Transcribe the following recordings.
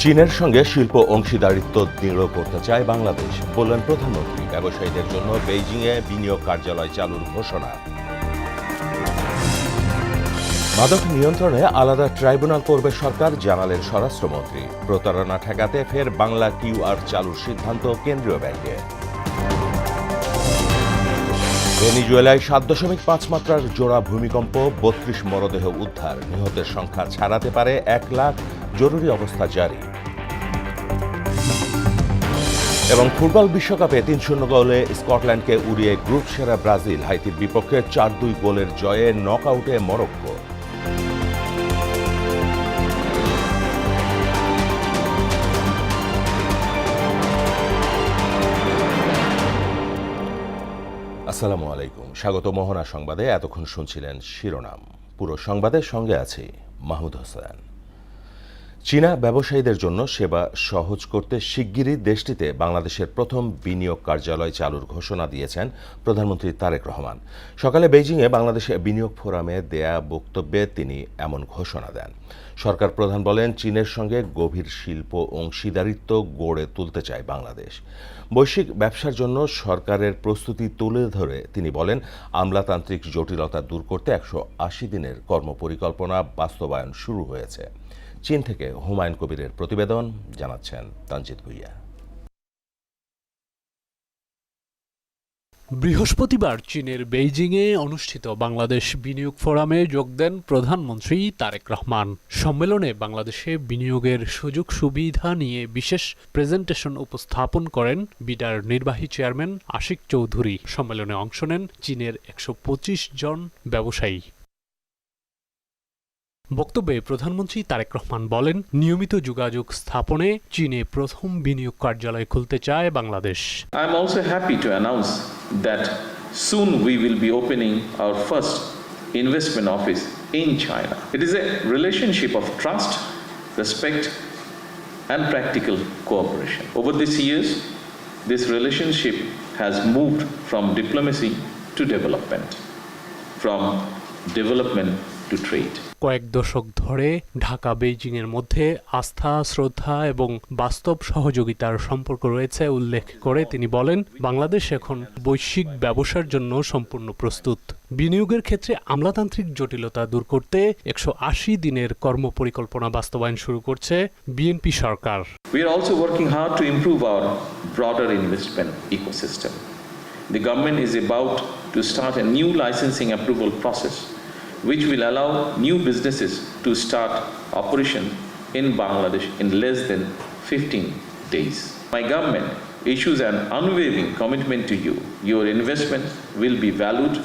চীনের সঙ্গে শিল্প অংশীদারিত্ব দৃঢ় করতে চায় বাংলাদেশ, বললেন প্রধানমন্ত্রী। ব্যবসায়ীদের জন্য বেইজিংয়ে বিনিয়োগ কার্যালয় চালুর ঘোষণা। মাদক নিয়ন্ত্রণে আলাদা ট্রাইব্যুনাল করবে সরকার, জানালেন স্বরাষ্ট্রমন্ত্রী। প্রতারণা ঠেকাতে ফের বাংলা কিউআর চালুর সিদ্ধান্ত কেন্দ্রীয় ব্যাংকের। ভেনিজুয়েলায় 7.5 মাত্রার জোড়া ভূমিকম্প, 32 মরদেহ উদ্ধার। নিহতের সংখ্যা ছাড়াতে পারে 1 লাখ, জরুরি অবস্থা জারি। এবং ফুটবল বিশ্বকাপে 3-0 গোলে স্কটল্যান্ডকে উড়িয়ে গ্রুপ সেরা ব্রাজিল, হাইতির বিপক্ষে 4-2 গোলের জয়ে নকআউটে মরক্কো। আসসালামু আলাইকুম, স্বাগত মোহনা সংবাদে। এতক্ষণ শুনছিলেন শিরোনাম। পুরো সংবাদের সঙ্গে আছি মাহমুদ হোসেন। চীনা ব্যবসায়ীদের জন্য সেবা সহজ করতে শিগগিরই দেশটিতে বাংলাদেশের প্রথম বিনিয়োগ কার্যালয় চালুর ঘোষণা দিয়েছেন প্রধানমন্ত্রী তারেক রহমান। সকালে বেইজিংয়ে বাংলাদেশে বিনিয়োগ ফোরামে দেয়া বক্তব্যে তিনি এমন ঘোষণা দেন। সরকার প্রধান বলেন, চীনের সঙ্গে গভীর শিল্প অংশীদারিত্ব গড়ে তুলতে চায় বাংলাদেশ। বৈশ্বিক ব্যবসার জন্য সরকারের প্রস্তুতি তুলে ধরে তিনি বলেন, আমলাতান্ত্রিক জটিলতা দূর করতে 180 দিনের কর্মপরিকল্পনা বাস্তবায়ন শুরু হয়েছে। চীন থেকে হুমায়ুন কবিরের প্রতিবেদন, জানাচ্ছেন তানজিদ ভুইয়া। বৃহস্পতিবার চীনের বেইজিংয়ে অনুষ্ঠিত বাংলাদেশ বিনিয়োগ ফোরামে যোগ দেন প্রধানমন্ত্রী তারেক রহমান। সম্মেলনে বাংলাদেশে বিনিয়োগের সুযোগ সুবিধা নিয়ে বিশেষ প্রেজেন্টেশন উপস্থাপন করেন বিডার নির্বাহী চেয়ারম্যান আশিক চৌধুরী। সম্মেলনে অংশ নেন চীনের 125 জন ব্যবসায়ী। বক্তব্যে প্রধানমন্ত্রী তারেক রহমান বলেন, নিয়মিত যোগাযোগ স্থাপনে চীনে প্রথম বিনিয়োগ কার্যালয় খুলতে চায় Bangladesh. I am also happy to announce that soon we will be opening our first investment office in China. It is a relationship of trust, respect, and practical cooperation. Over these years, this relationship has moved from diplomacy to development, from development to trade. কয়েক দশক ধরে ঢাকা বেইজিংয়ের মধ্যে আস্থা, শ্রদ্ধা এবং বাস্তব সহযোগিতার সম্পর্ক রয়েছে উল্লেখ করে তিনি বলেন, বাংলাদেশ এখন বৈশ্বিক ব্যবসার জন্য সম্পূর্ণ প্রস্তুত। বিনিয়োগের ক্ষেত্রে আমলাতান্ত্রিক জটিলতা দূর করতে 180 দিনের কর্মপরিকল্পনা বাস্তবায়ন শুরু করছে BNP Sarkar. We are also working hard to improve our broader investment ecosystem. The government is about to start a new licensing approval process, which will allow new businesses to start operation in Bangladesh in less than 15 days. My government issues an unwavering commitment to you. Your investment will be valued,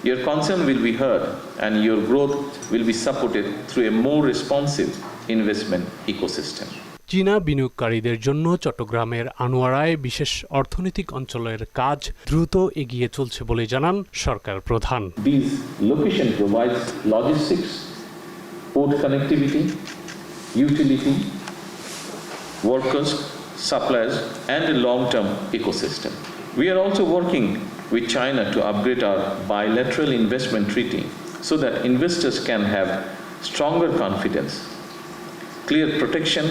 your concern will be heard, and your growth will be supported through a more responsive investment ecosystem. চীনা বিনিয়োগকারীদের জন্য চট্টগ্রামের আনোয়ারায় বিশেষ অর্থনৈতিক অঞ্চলের কাজ দ্রুত এগিয়ে চলছে বলে জানান সরকার প্রধান। This location provides logistics, port connectivity, utility, workers, suppliers, and a long-term ecosystem. We are also working with China to upgrade our bilateral investment treaty so that investors can have stronger confidence, clear protection,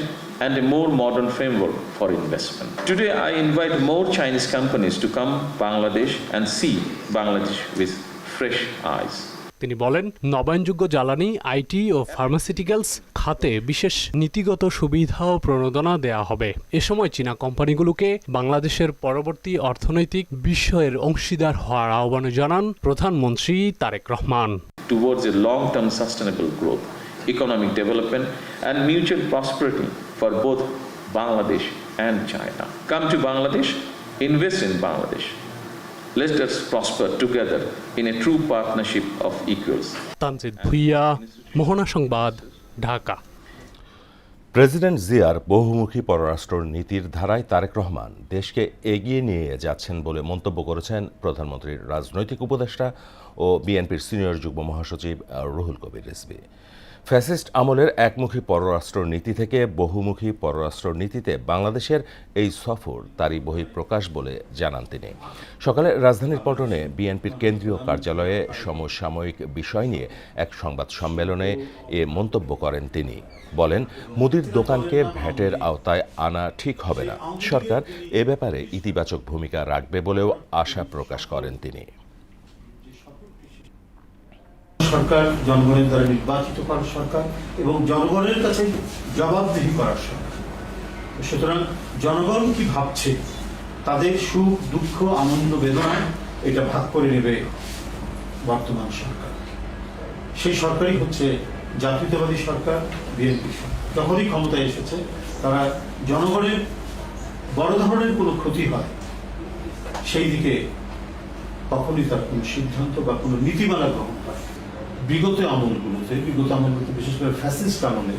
and a more modern framework for investment. Today, I invite more Chinese companies to come Bangladesh and see Bangladesh with fresh eyes. তিনি বলেন, নবায়নযোগ্য জ্বালানি, IT O pharmaceuticals খাতে বিশেষ নীতিগত সুবিধা ও প্রণোদনা দেয়া হবে। এ সময় চীনা কোম্পানিগুলোকে বাংলাদেশের পরবর্তী অর্থনৈতিক বিষয়ের অংশীদার হওয়ার আহ্বান জানান প্রধানমন্ত্রী Tarique Rahman. Towards a long-term sustainable growth, economic development, and mutual prosperity for both Bangladesh and China. Come to Bangladesh, invest in Bangladesh. Let us prosper together in a true partnership of equals. Tanzid Bhuiyan, মোহনা সংবাদ, Dhaka. President জিয়ার বহুমুখী পররাষ্ট্র নীতির ধারায় তারেক রহমান দেশকে এগিয়ে নিয়ে যাচ্ছেন বলে মন্তব্য করেছেন প্রধানমন্ত্রীর রাজনৈতিক উপদেষ্টা ও বিএনপির সিনিয়র যুগ্ম মহাসচিব রুহুল কবির রিজভী। ফ্যাসিস্ট আমলের একমুখী পররাষ্ট্র নীতি থেকে বহুমুখী পররাষ্ট্র নীতিতে বাংলাদেশের এই সফর তারই বহিঃপ্রকাশ বলে জানান তিনি। সকালে রাজধানীর পল্টনে বিএনপির কেন্দ্রীয় কার্যালয়ে সমসাময়িক বিষয় নিয়ে এক সংবাদ সম্মেলনে এ মন্তব্য করেন তিনি। বলেন, মুদির দোকানকে ভ্যাটের আওতায় আনা ঠিক হবে না। সরকার এ ব্যাপারে ইতিবাচক ভূমিকা রাখবে বলেও আশা প্রকাশ করেন তিনি। সরকার জনগণের দ্বারা নির্বাচিত করার সরকার এবং জনগণের কাছে জবাবদিহি করার সরকার। সুতরাং জনগণ কি ভাবছে, তাদের সুখ দুঃখ আনন্দ বেদনা এটা ভাগ করে নেবে বর্তমান সরকার। সেই সরকারই হচ্ছে জাতীয়তাবাদী সরকার, বিএনপি সরকার। যখনই ক্ষমতায় এসেছে তারা জনগণের বড় ধরনের কোনো ক্ষতি হয় সেই দিকে কখনই তার কোনো সিদ্ধান্ত বা কোনো নীতিমালা গ্রহণ করে। বিগত আমলগুলোতে বিশেষ করে ফ্যাসিস্ট আমলে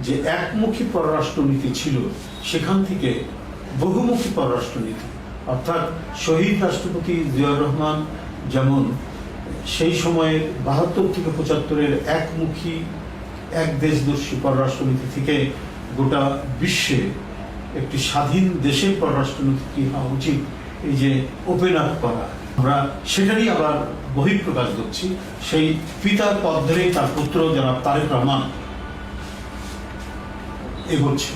যে একমুখী পররাষ্ট্রনীতি ছিল, সেখান থেকে বহুমুখী পররাষ্ট্রনীতি, অর্থাৎ শহীদ রাষ্ট্রপতি জিয়াউর রহমান যেমন সেই সময়ে ৭২ থেকে ৭৫-এর একমুখী এক দেশদর্শী পররাষ্ট্রনীতি থেকে গোটা বিশ্বে একটি স্বাধীন দেশের পররাষ্ট্রনীতি কি হওয়া উচিত, এই যে ওপেন আপ করা, আমরা সেটারই আবার বহিঃপ্রকাশ করছি। সেই পিতার পথ ধরেই তার পুত্র জনাব তারেক রহমান এগোচ্ছে।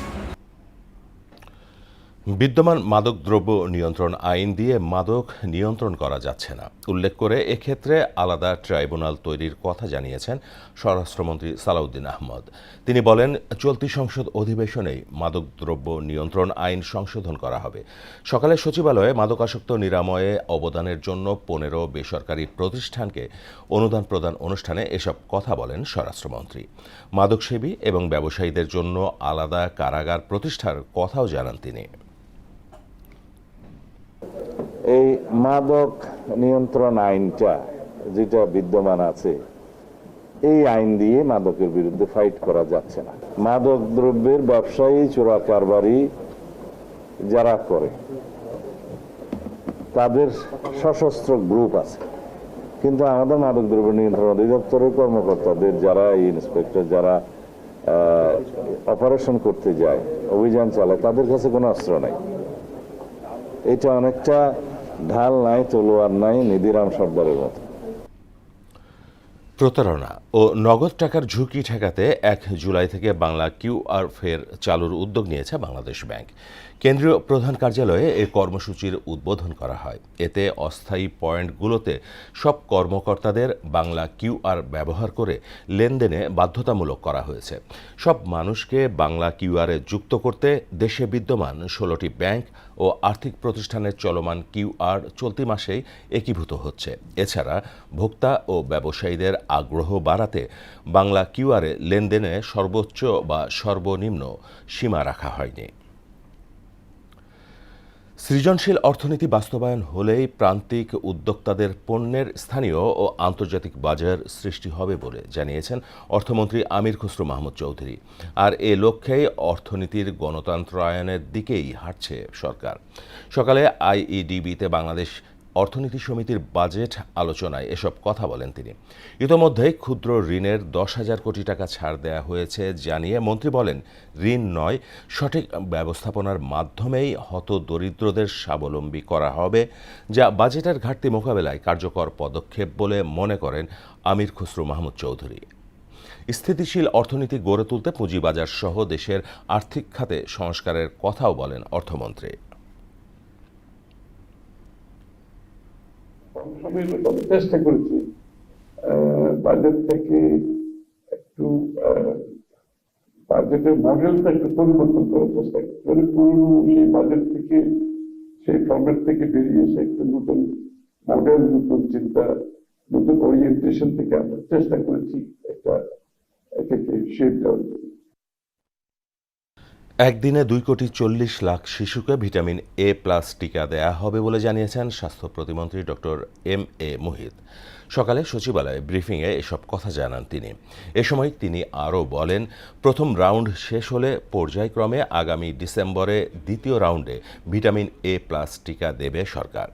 বিদ্যমান মাদকদ্রব্য নিয়ন্ত্রণ আইন দিয়ে মাদক নিয়ন্ত্রণ করা যাচ্ছে না উল্লেখ করে এক্ষেত্রে আলাদা ট্রাইব্যুনাল তৈরির কথা জানিয়েছেন স্বরাষ্ট্রমন্ত্রী সালাউদ্দিন আহমদ। তিনি বলেন, চলতি সংসদ অধিবেশনেই মাদকদ্রব্য নিয়ন্ত্রণ আইন সংশোধন করা হবে। সকালে সচিবালয়ে মাদকাসক্ত নিরাময়ে অবদানের জন্য ১৫ বেসরকারি প্রতিষ্ঠানকে অনুদান প্রদান অনুষ্ঠানে এসব কথা বলেন স্বরাষ্ট্রমন্ত্রী। মাদকসেবী এবং ব্যবসায়ীদের জন্য আলাদা কারাগার প্রতিষ্ঠার কথাও জানান তিনি। এই মাদক নিয়ন্ত্রণ আইনটা যেটা বিদ্যমান আছে, এই আইন দিয়ে মাদকের বিরুদ্ধে ফাইট করা যাচ্ছে না। মাদক দ্রব্যের ব্যবসায়ী, চোরা কারবারি যারা করে তাদের সশস্ত্র গ্রুপ আছে, কিন্তু আমাদের মাদক দ্রব্য নিয়ন্ত্রণ অধিদপ্তরের কর্মকর্তাদের, যারা ইন্সপেক্টর, যারা অপারেশন করতে যায়, অভিযান চালায়, তাদের কাছে কোনো অস্ত্র নাই। এটা অনেকটা ঢাল নাই, তলোয়ার নাই, নিধিরাম সর্দারের মতো। প্রতারণা ও নগদ টাকার ঝুঁকি ঠেকাতে ১ জুলাই থেকে বাংলা কিউআর ফের চালুর উদ্যোগ নিয়েছে বাংলাদেশ ব্যাংক। কেন্দ্রীয় প্রধান কার্যালয়ে এই কর্মসূচির উদ্বোধন করা হয়। এতে অস্থায়ী পয়েন্টগুলোতে সব কর্মকর্তাদের বাংলা কিউআর ব্যবহার করে লেনদেনে বাধ্যতামূলক করা হয়েছে। সব মানুষকে বাংলা কিউআরে যুক্ত করতে দেশে বিদ্যমান ১৬টি ব্যাংক ও আর্থিক প্রতিষ্ঠানের চলমান কিউআর চলতি মাসেই একীভূত হচ্ছে। এছাড়া ভোক্তা ও ব্যবসায়ীদের আগ্রহ বাড়াতে বাংলা কিউআরে লেনদেনে সর্বোচ্চ বা সর্বনিম্ন সীমা রাখা হয়নি। সৃজনশীল অর্থনীতি বাস্তবায়ন হলেই প্রান্তিক উদ্যোক্তাদের পণ্যের স্থানীয় ও আন্তর্জাতিক বাজার সৃষ্টি হবে বলে জানিয়েছেন অর্থমন্ত্রী আমির খসরু মাহমুদ চৌধুরী। আর এ লক্ষ্যেই অর্থনীতির গণতন্ত্রায়নের দিকেই হাঁটছে সরকার। সকালে আইইডিবিতে বাংলাদেশ অর্থনীতি সমিতির বাজেট আলোচনায় এসব কথা বলেন তিনি। ইতোমধ্যেই ক্ষুদ্র ঋণের ১০,০০০ কোটি টাকা ছাড় দেওয়া হয়েছে জানিয়ে মন্ত্রী বলেন, ঋণ নয়, সঠিক ব্যবস্থাপনার মাধ্যমেই হতদরিদ্রদের স্বাবলম্বী করা হবে, যা বাজেটের ঘাটতি মোকাবেলায় কার্যকর পদক্ষেপ বলে মনে করেন আমির খসরু মাহমুদ চৌধুরী। স্থিতিশীল অর্থনীতি গড়ে তুলতে পুঁজিবাজার সহ দেশের আর্থিক খাতে সংস্কারের কথাও বলেন অর্থমন্ত্রী। চেষ্টা করেছি বাজেট থেকে একটু বাজেটের মডেলটা একটু পরিবর্তন করার চেষ্টা করি। পুরনো সেই বাজেট থেকে, সেই ফরম্যাট থেকে বেরিয়ে এসে একটু নতুন মডেল, নতুন চিন্তা, নতুন ওরিয়েন্টেশন থেকে আমরা চেষ্টা করেছি এটাকে শেপ দেওয়ার জন্য। একদিনে 2,40,00,000 শিশুকে ভিটামিন A+ টিকা দেয়া হবে বলে জানিয়েছেন স্বাস্থ্য প্রতিমন্ত্রী ডক্টর এম এ মুহিত। সকালে সচিবালয়ে ব্রিফিংয়ে এসব কথা জানান তিনি। এ সময় তিনি আরও বলেন, প্রথম রাউন্ড শেষ হলে পর্যায়ক্রমে আগামী ডিসেম্বরে দ্বিতীয় রাউন্ডে ভিটামিন A+ টিকা দেবে সরকার।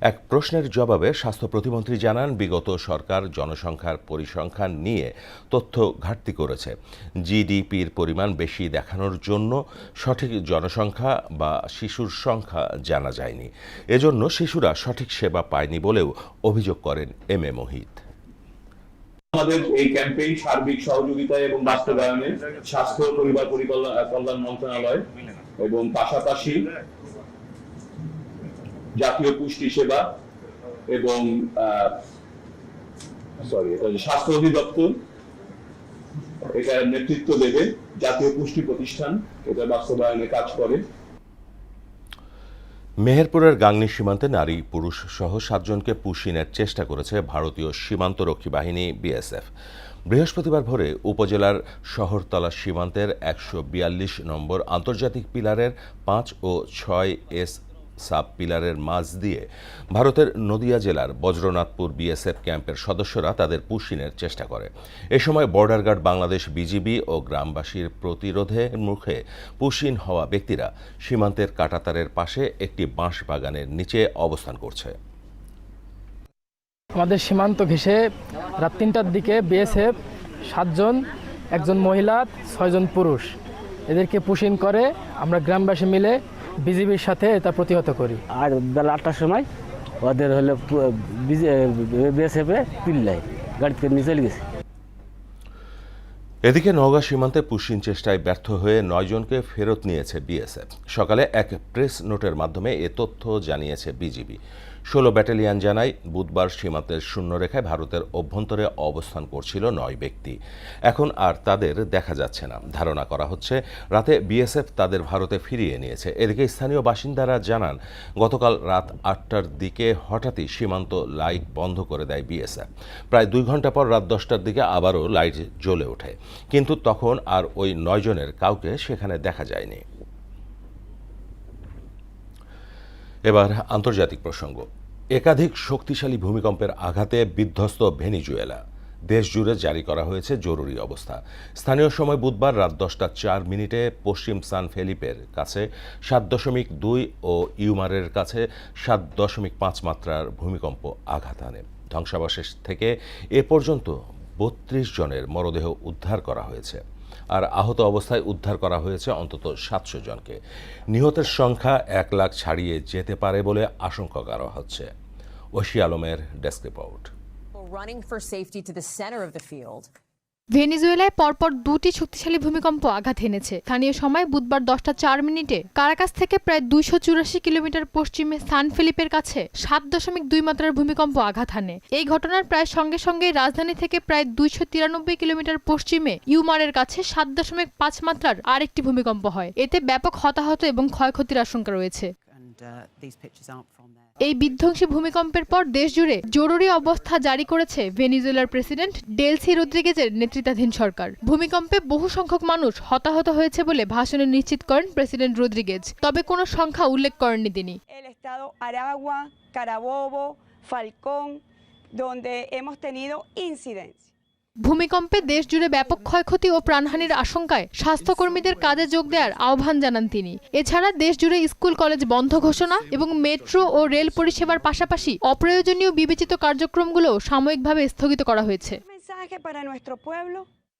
এক প্রশ্নের জবাবে স্বাস্থ্য প্রতিমন্ত্রী জানান, বিগত সরকার জনসংখ্যার পরিসংখ্যান নিয়ে তথ্য ঘাটতি করেছে। জিডিপির পরিমাণ বেশি দেখানোর জন্য সঠিক জনসংখ্যা বা শিশুর সংখ্যা জানা যায়নি। এজন্য শিশুরা সঠিক সেবা পায়নি বলেও অভিযোগ করেন এম এ মোহিত। আমাদের এই ক্যাম্পেইন সার্বিক সহযোগিতা এবং বাস্তবায়নে স্বাস্থ্য ও পরিবার কল্যাণ মন্ত্রণালয় এবং পাশাপাশি জাতীয় পুষ্টি সেবা এবং স্বাস্থ্য অধিদপ্তর এটার নেতৃত্ব দেবে। জাতীয় পুষ্টি প্রতিষ্ঠান এটা বাস্তবায়নে কাজ করে। মেহেরপুরের গাংনী সীমান্তে নারী পুরুষ সহ 7 জনকে পুশিনের চেষ্টা করেছে ভারতীয় সীমান্তরক্ষী বাহিনী বিএসএফ। বৃহস্পতিবার ভোরে উপজেলার শহরতলা সীমান্তের 142 নম্বর আন্তর্জাতিক পিলারের 5 ও 6S সাব পিলারের মাঝ দিয়ে ভারতের নদিয়া জেলার বজ্রনাথপুর বিএসএফ ক্যাম্পের সদস্যরা তাদের পুশিনের চেষ্টা করে। এ সময় বর্ডার গার্ড বাংলাদেশ বিজিবি ও গ্রামবাসীর প্রতিরোধের মুখে পুশিন হওয়া ব্যক্তিরা সীমান্তের কাঁটাতারের পাশে একটি বাঁশ বাগানের নিচে অবস্থান করছে। আমাদের সীমান্ত ঘেঁষে রাত 3টার দিকে বিএসএফ 7 জন, একজন মহিলা, 6 জন পুরুষ এদেরকে পুশিন করে আমরা গ্রামবাসী মিলে বিজিবির সাথে এটা প্রতিহত করি। আর বেলা 8টার সময় ওদের হলো বিএসএফে পিল্লাই গাড়িতে নিয়ে চলে গেছে। এদিকে নওগাঁ সীমান্তে পুশিন চেষ্টায় ব্যর্থ হয়ে 9 জনকে ফেরত নিয়েছে বিএসএফ। সকালে এক প্রেস নোটের মাধ্যমে এ তথ্য জানিয়েছে বিজিবি। 16 ব্যাটালিয়ন জানায়, বুধবার সীমান্তের শূন্যরেখায় ভারতের অভ্যন্তরে অবস্থান করছিল 9 ব্যক্তি। এখন আর তাদের দেখা যাচ্ছে না। ধারণা করা হচ্ছে রাতে বিএসএফ তাদের ভারতে ফিরিয়ে নিয়েছে। এদিকে স্থানীয় বাসিন্দারা জানান, গতকাল রাত 8টার দিকে হঠাৎই সীমান্ত লাইট বন্ধ করে দেয় বিএসএফ। প্রায় 2 ঘন্টা পর রাত 10টার দিকে আবারও লাইট জ্বলে ওঠে, কিন্তু তখন আর ওই 9 জনের কাউকে সেখানে দেখা যায়নি। এবার আন্তর্জাতিক প্রসঙ্গ। একাধিক শক্তিশালী ভূমিকম্পের আঘাতে বিধ্বস্ত ভেনেজুয়েলা। দেশ জুড়ে জারি করা হয়েছে জরুরি অবস্থা। স্থানীয় সময় বুধবার রাত 10:04 পশ্চিম সান ফেলিপের কাছে 7.2 ও ইউমারের কাছে 7.5 মাত্রার ভূমিকম্প আঘাত আনে। ধ্বংসাবশেষ থেকে এ পর্যন্ত 32 জনের মরদেহ উদ্ধার করা হয়েছে, আর আহত অবস্থায় উদ্ধার করা হয়েছে অন্তত 700 জনকে। নিহতের সংখ্যা 1 লাখ ছাড়িয়ে যেতে পারে বলে আশঙ্কা করা হচ্ছে। ঐশী আলমের ডেস্ক রিপোর্ট। ভেনেজুয়েলায় পরপর 2টি শক্তিশালী ভূমিকম্প আঘাত এনেছে। স্থানীয় সময় বুধবার 10:04 কারাকাস থেকে প্রায় 284 কিলোমিটার পশ্চিমে সান ফিলিপের কাছে 7.2 মাত্রার ভূমিকম্প আঘাত হানে। এই ঘটনার প্রায় সঙ্গে সঙ্গে রাজধানী থেকে প্রায় 293 কিলোমিটার পশ্চিমে ইউমারের কাছে 7.5 মাত্রার আরেকটি ভূমিকম্প হয়। এতে ব্যাপক হতাহত এবং ক্ষয়ক্ষতির আশঙ্কা রয়েছে। এই বিধ্বংসী ভূমিকম্পের পর দেশজুড়ে জরুরি অবস্থা জারি করেছে ভেনেজুয়েলার প্রেসিডেন্ট ডেলসি রদ্রিগেজের নেতৃত্বাধীন সরকার। ভূমিকম্পে বহু সংখ্যক মানুষ হতাহত হয়েছে বলে ভাষণে নিশ্চিত করেন প্রেসিডেন্ট রদ্রিগেজ, তবে কোনো সংখ্যা উল্লেখ করেননি তিনি। ভূমিকম্পে দেশজুড়ে ব্যাপক ক্ষয়ক্ষতি ও প্রাণহানির আশঙ্কায় স্বাস্থ্যকর্মীদের কাজে যোগ দেওয়ার আহ্বান জানান তিনি। এছাড়া দেশজুড়ে স্কুল কলেজ বন্ধ ঘোষণা এবং মেট্রো ও রেল পরিষেবার পাশাপাশি অপ্রয়োজনীয় বিবেচিত কার্যক্রমগুলো সাময়িকভাবে স্থগিত করা হয়েছে।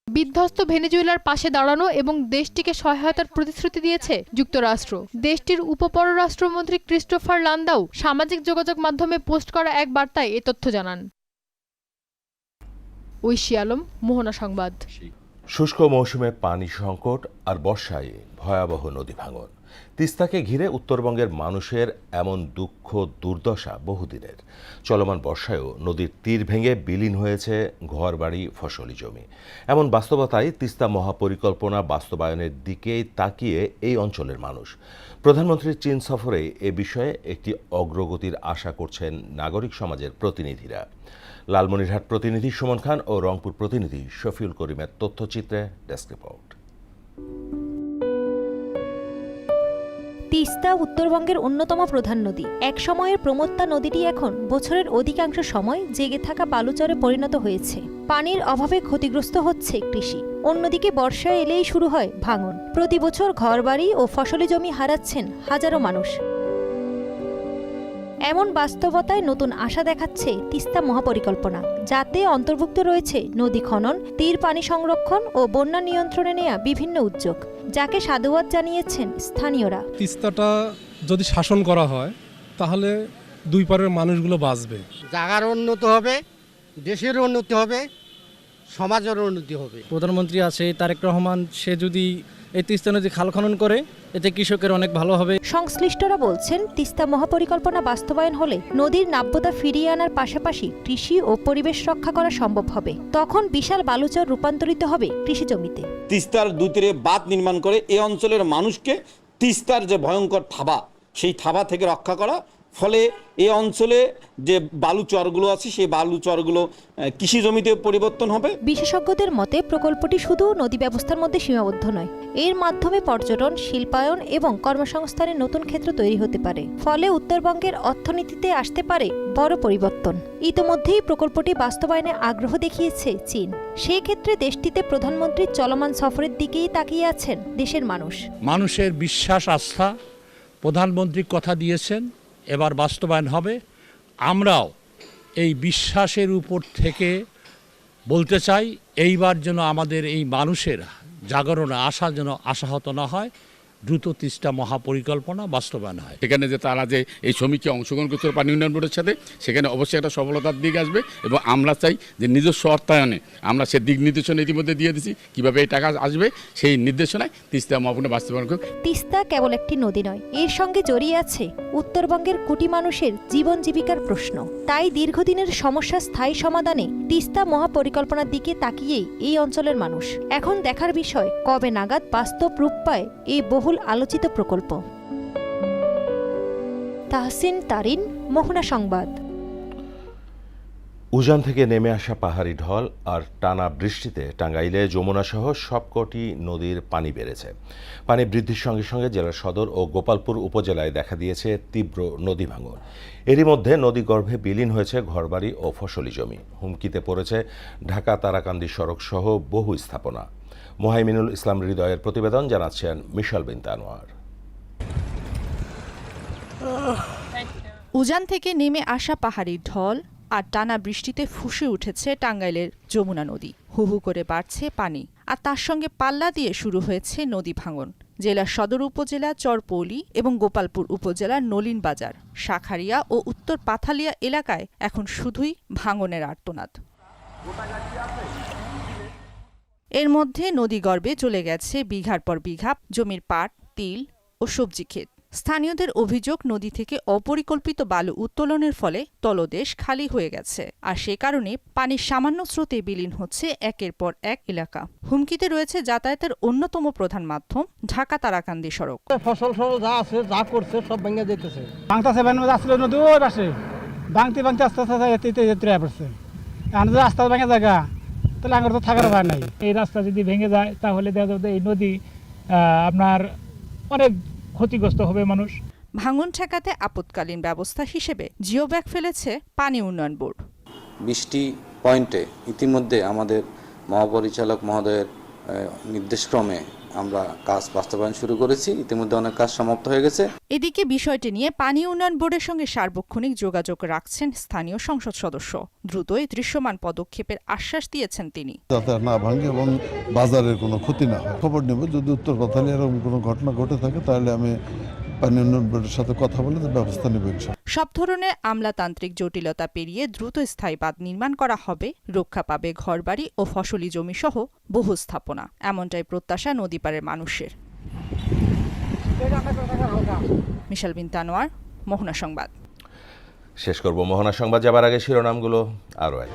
বিধ্বস্ত ভেনেজুয়েলার পাশে দাঁড়ানো এবং দেশটিকে সহায়তার প্রতিশ্রুতি দিয়েছে যুক্তরাষ্ট্র। দেশটির উপপররাষ্ট্রমন্ত্রী ক্রিস্টোফার লান্দাউ সামাজিক যোগাযোগ মাধ্যমে পোস্ট করা এক বার্তায় এ তথ্য জানান। ঐশী আলম, মোহনা সংবাদ। শুষ্ক মৌসুমে পানি সংকট আর বর্ষায় ভয়াবহ নদী ভাঙন। তিস্তাকে ঘিরে উত্তরবঙ্গের মানুষের এমন দুঃখ দুর্দশা বহুদিনের। চলমান বর্ষায়ও নদীর তীর ভেঙে বিলীন হয়েছে ঘরবাড়ি, ফসলি জমি। এমন বাস্তবতায় তিস্তা মহাপরিকল্পনা বাস্তবায়নের দিকেই তাকিয়ে এই অঞ্চলের মানুষ। প্রধানমন্ত্রীর চীন সফরে এ বিষয়ে একটি অগ্রগতির আশা করছেন নাগরিক সমাজের প্রতিনিধিরা। লালমনিরহাট প্রতিনিধি সুমন খান ও রংপুর প্রতিনিধি শফিউল করিমের তথ্যচিত্রে ডেস্ক রিপোর্ট। তিস্তা উত্তরবঙ্গের অন্যতম প্রধান নদী। এক সময়ের প্রমত্তা নদীটি এখন বছরের অধিকাংশ সময় জেগে থাকা বালুচরে পরিণত হয়েছে। পানির অভাবে ক্ষতিগ্রস্ত হচ্ছে কৃষি। অন্যদিকে বর্ষা এলেই শুরু হয় ভাঙন। প্রতি বছর ঘরবাড়ি ও ফসলি জমি হারাচ্ছেন হাজারো মানুষ। এমন বাস্তবতায় নতুন আশা দেখাচ্ছে তিস্তা মহাপরিকল্পনা, যাতে অন্তর্ভুক্ত রয়েছে নদী খনন, তীর পানি সংরক্ষণ ও বন্যা নিয়ন্ত্রণে নেওয়া বিভিন্ন উদ্যোগ, যাকে সাধুবাদ জানিয়েছেন স্থানীয়রা। তিস্তাটা যদি শাসন করা হয় তাহলে দুই পারের মানুষগুলো বাঁচবে। জায়গার উন্নতি হবে, দেশের উন্নতি হবে, সমাজের উন্নতি হবে। প্রধানমন্ত্রী আছে তারেক রহমান, সে যদি এই তিস্তা নদী খাল খনন করে এতে কৃষকের অনেক ভালো হবে। সংশ্লিষ্টরা বলছেন, তিস্তা মহাপরিকল্পনা বাস্তবায়ন হলে নদীর নাব্যতা ফিরিয়ে আনার পাশাপাশি কৃষি ও পরিবেশ রক্ষা করা সম্ভব হবে। তখন বিশাল বালুচর রূপান্তরিত হবে কৃষি জমিতে। তিস্তার দুই তীরে বাঁধ নির্মাণ করে এই অঞ্চলের মানুষকে তিস্তার যে ভয়ঙ্কর থাবা, সেই থাবা থেকে রক্ষা করা, ফলে এই অঞ্চলে যে বালুচরগুলো আছে সেই বালুচরগুলো কৃষি জমিতে পরিবর্তন হবে। বিশেষজ্ঞদের মতে প্রকল্পটি শুধু নদী ব্যবস্থার মধ্যে সীমাবদ্ধ নয়, এর মাধ্যমে পর্যটন, শিল্পায়ন এবং কর্মসংস্থানের নতুন ক্ষেত্র তৈরি হতে পারে। ফলে উত্তরবঙ্গের অর্থনীতিতে আসতে পারে বড় পরিবর্তন। ইতোমধ্যেই প্রকল্পটি বাস্তবায়নে আগ্রহ দেখিয়েছে চীন। সেই ক্ষেত্রে দেশটিতে প্রধানমন্ত্রীর চলমান সফরের দিকেই তাকিয়ে আছেন দেশের মানুষ। মানুষের বিশ্বাস, আস্থা, প্রধানমন্ত্রী কথা দিয়েছেন, এবার বাস্তবায়ন হবে। আমরাও এই বিশ্বাসের উপর থেকে বলতে চাই, এইবার যেন আমাদের এই মানুষের জাগরণ আশা যেন আশাহত না হয়, দ্রুত তিস্তা মহাপরিকল্পনা বাস্তবায়ন হয়। সেখানে যে তারা যে এই শ্রমিককে অংশগ্রহণ করতে পানি উন্নয়ন বোর্ডের সাথে, সেখানে অবশ্যই একটা সফলতার দিক আসবে এবং আমরা চাই যে নিজস্ব অর্থায়নে আমরা সে দিক নির্দেশনা ইতিমধ্যে দিয়ে দিচ্ছি, কীভাবে এই টাকা আসবে সেই নির্দেশনায় তিস্তা মহাপরিকল্পনা বাস্তবায়ন করবে। তিস্তা কেবল একটি নদী নয়, এর সঙ্গে জড়িয়ে আছে উত্তরবঙ্গের কোটি মানুষের জীবন জীবিকার প্রশ্ন। তাই দীর্ঘদিনের সমস্যা স্থায়ী সমাধানে তিস্তা মহাপরিকল্পনার দিকে তাকিয়েই এই অঞ্চলের মানুষ। এখন দেখার বিষয় কবে নাগাদ বাস্তব রূপ পায় এই বহুল আলোচিত প্রকল্প। তাহসিন তারিন, মোহনা সংবাদ। উজান থেকে নেমে আসা পাহাড়ি ঢল আর টানা বৃষ্টিতে টাঙ্গাইলে যমুনা সহ সবকটি নদীর পানি বেড়েছে। পানি বৃদ্ধির সঙ্গে সঙ্গে জেলার সদর ও গোপালপুর উপজেলায় দেখা দিয়েছে তীব্র নদী ভাঙন। এরই মধ্যে নদীগর্ভে বিলীন হয়েছে ঘরবাড়ি ও ফসলি জমি। হুমকিতে পড়েছে ঢাকা তারাকান্দি সড়ক সহ বহু স্থাপনা। মোহাইমিনুল ইসলাম হৃদয়ের প্রতিবেদন, জানাচ্ছেন মিশাল বিনতে আনোয়ার। উজান থেকে নেমে আসা পাহাড়ি ঢল আর টানা বৃষ্টিতে ফুঁসে উঠেছে টাঙ্গাইলের যমুনা নদী। হু হু করে বাড়ছে পানি, আর তার সঙ্গে পাল্লা দিয়ে শুরু হয়েছে নদী ভাঙন। জেলার সদর উপজেলা চরপৌলি এবং গোপালপুর উপজেলার নলিন বাজার, শাখারিয়া ও উত্তর পাথালিয়া এলাকায় এখন শুধুই ভাঙনের আর্তনাদ। এর মধ্যে নদীগর্ভে চলে গেছে বিঘার পর বিঘা জমির পাট, তিল ও সবজি ক্ষেত। স্থানীয়দের অভিযোগ, নদী থেকে অপরিকল্পিত বালু উত্তোলনের ফলে তলদেশ খালি হয়ে গেছে, আর সে কারণে পানির সামান্য স্রোতে বিলীন হচ্ছে একের পর এক এলাকা। হুমকিতে রয়েছে যাতায়াতের অন্যতম প্রধান মাধ্যম ঢাকা তারাকান্দি সড়ক। ফসল যা আছে, যা করছে সব ভেঙে যেতেছে। নদী ওই পাশে ভাঙতে ভাঙতে আস্তে আস্তে পড়ছে। রাস্তা ভেঙে জায়গা, তাহলে আমার তো থাকার ভয় নাই। এই রাস্তা যদি ভেঙে যায় তাহলে দেখা যাবে এই নদী আপনার অনেক ক্ষতিগ্রস্ত হবে মানুষ। ভাঙন ঠেকাতে আপৎকালীন ব্যবস্থা হিসেবে জিও ব্যাগ ফেলেছে পানি উন্নয়ন বোর্ড। 20টি পয়েন্টে ইতিমধ্যে আমাদের মহাপরিচালক মহোদয়ের নির্দেশক্রমে আমরা কাজ বাস্তবায়ন শুরু করেছি। ইতিমধ্যে অনেক কাজ সমাপ্ত হয়ে গেছে। এদিকে বিষয়টি নিয়ে পানি উন্নয়ন বোর্ডের সঙ্গে সার্বক্ষণিক যোগাযোগ রাখছেন স্থানীয় সংসদ সদস্য। দ্রুতই দৃশ্যমান পদক্ষেপের আশ্বাস দিয়েছেন তিনি। যাতে না ভাঙে এবং বাজারের কোনো ক্ষতি না হয় খবর নেব। যদি উত্তর পাথালিয়া এরকম কোনো ঘটনা ঘটে থাকে তাহলে আমি পানি উন্নয়ন বোর্ডের সাথে কথা বলে ব্যবস্থা নেব। সব ধরনের আমলাতান্ত্রিক জটিলতা পেরিয়ে দ্রুত স্থায়ী বাঁধ নির্মাণ করা হবে। রক্ষা পাবে ঘরবাড়ি ও ফসলি জমি সহ বহু স্থাপনা, এমনটাই প্রত্যাশা নদীপাড়ের মানুষের। মিশাল বিনতে আনোয়ার, মোহনা সংবাদ। শেষ করব মোহনা সংবাদ যাবার আগে শিরোনামগুলো আরও এক।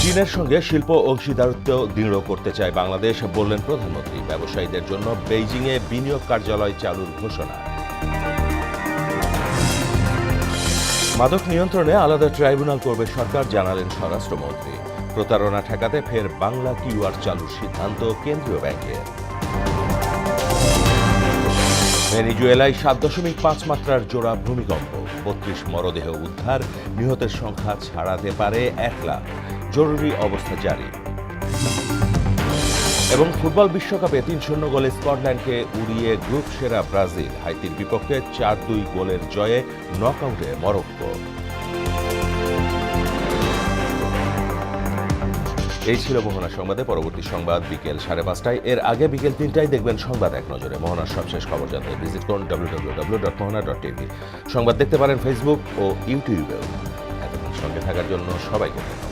চীনের সঙ্গে শিল্প অংশীদারত্ব দৃঢ় করতে চায় বাংলাদেশ, বললেন প্রধানমন্ত্রী। ব্যবসায়ীদের জন্য বেইজিংয়ে বিনিয়োগ কার্যালয় চালুর ঘোষণা। মাদক নিয়ন্ত্রণে আলাদা ট্রাইব্যুনাল করবে সরকার, জানালেন স্বরাষ্ট্রমন্ত্রী। প্রতারণা ঠেকাতে ফের বাংলা কিউআর চালুর সিদ্ধান্ত কেন্দ্রীয় ব্যাংকের। ভেনেজুয়েলায় 7.5 মাত্রার জোড়া ভূমিকম্প, 32 মরদেহ উদ্ধার, নিহতের সংখ্যা ছাড়াতে পারে 1 লাখ, জরুরি অবস্থা জারি। এবং ফুটবল বিশ্বকাপে 3-0 গোলে স্কটল্যান্ডকে উড়িয়ে গ্রুপ সেরা ব্রাজিল, হাইতির বিপক্ষে 4-2 গোলের জয়ে নকআউটে মরক্কো। এই ছিল মোহনা সংবাদে। পরবর্তী সংবাদ বিকেল 5:30টায়। এর আগে বিকেল 3টায় দেখবেন সংবাদ এক নজরে। মোহনার সবশেষ খবর জানতে ভিজিট করুন www.mohana.tv। সংবাদ দেখতে পারেন ফেসবুক ও ইউটিউবেও। এতক্ষণ সঙ্গে থাকার জন্য সবাইকে ধন্যবাদ।